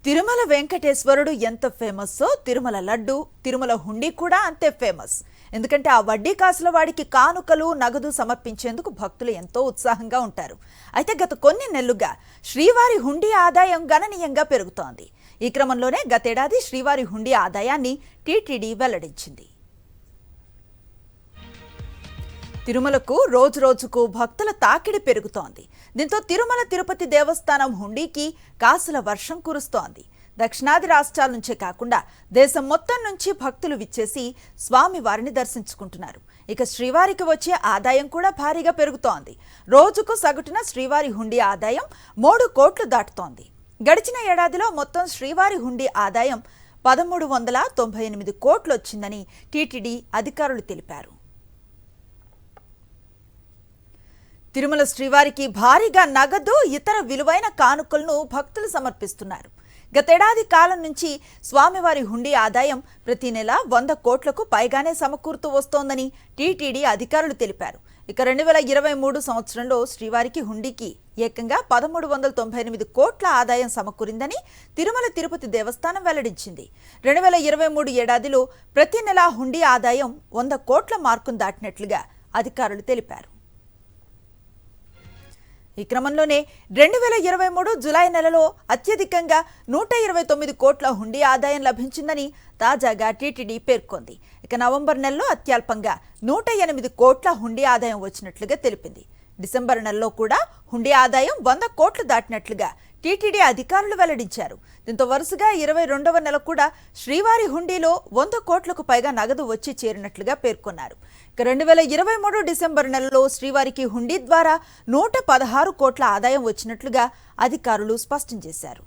తిరుమల వెంకటేశ్వరుడు ఎంత ఫేమస్సో తిరుమల లడ్డు, తిరుమల హుండీ కూడా అంతే ఫేమస్. ఎందుకంటే ఆ వడ్డీ కాసుల వాడికి కానుకలు, నగదు సమర్పించేందుకు భక్తులు ఎంతో ఉత్సాహంగా ఉంటారు. అయితే గత కొన్ని నెలలుగా శ్రీవారి హుండీ ఆదాయం గణనీయంగా పెరుగుతోంది. ఈ క్రమంలోనే గతేడాది శ్రీవారి హుండీ ఆదాయాన్ని టీటీడీ వెల్లడించింది. తిరుమలకు రోజురోజుకు భక్తుల తాకిడి పెరుగుతోంది. దీంతో తిరుమల తిరుపతి దేవస్థానం హుండీకి కాసుల వర్షం కురుస్తోంది. దక్షిణాది రాష్ట్రాల నుంచే కాకుండా దేశం మొత్తం నుంచి భక్తులు విచ్చేసి స్వామివారిని దర్శించుకుంటున్నారు. ఇక శ్రీవారికి వచ్చే ఆదాయం కూడా భారీగా పెరుగుతోంది. రోజుకు సగటున శ్రీవారి హుండీ ఆదాయం 3 కోట్లు దాటుతోంది. గడిచిన ఏడాదిలో మొత్తం శ్రీవారి హుండీ ఆదాయం 1398 కోట్లు వచ్చిందని టీటీడీ అధికారులు తెలిపారు. తిరుమల శ్రీవారికి భారీగా నగదు, ఇతర విలువైన కానుకలను భక్తులు సమర్పిస్తున్నారు. గతేడాది కాలం నుంచి స్వామివారి హుండీ ఆదాయం ప్రతి నెల 100 కోట్లకు పైగానే సమకూరుతూ వస్తోందని టీటీడీ అధికారులు తెలిపారు. ఇక 2023 సంవత్సరంలో శ్రీవారికి హుండీకి ఏకంగా 1398 కోట్ల ఆదాయం సమకూరిందని తిరుమల తిరుపతి దేవస్థానం వెల్లడించింది. 2023 ఏడాదిలో ప్రతి నెల హుండీ ఆదాయం 100 కోట్ల మార్కును దాటినట్లుగా అధికారులు తెలిపారు. ఈ క్రమంలోనే 2023 జులై నెలలో అత్యధికంగా 129 కోట్ల హుండీ ఆదాయం లభించిందని తాజాగా టీటీడీ పేర్కొంది. ఇక నవంబర్ నెలలో అత్యల్పంగా 108 కోట్ల హుండీ ఆదాయం వచ్చినట్లుగా తెలిపింది. డిసెంబర్ నెలలో కూడా హుండీ ఆదాయం 100 కోట్లు దాటినట్లుగా టీటీడీ అధికారులు వెల్లడించారు. దీంతో వరుసగా 22వ నెల కూడా శ్రీవారి హుండీలో 100 కోట్లకు పైగా నగదు వచ్చి చేరినట్లుగా పేర్కొన్నారు. ఇక 2023 డిసెంబర్ నెలలో శ్రీవారికి హుండీ ద్వారా 116 కోట్ల ఆదాయం వచ్చినట్లుగా అధికారులు స్పష్టం చేశారు.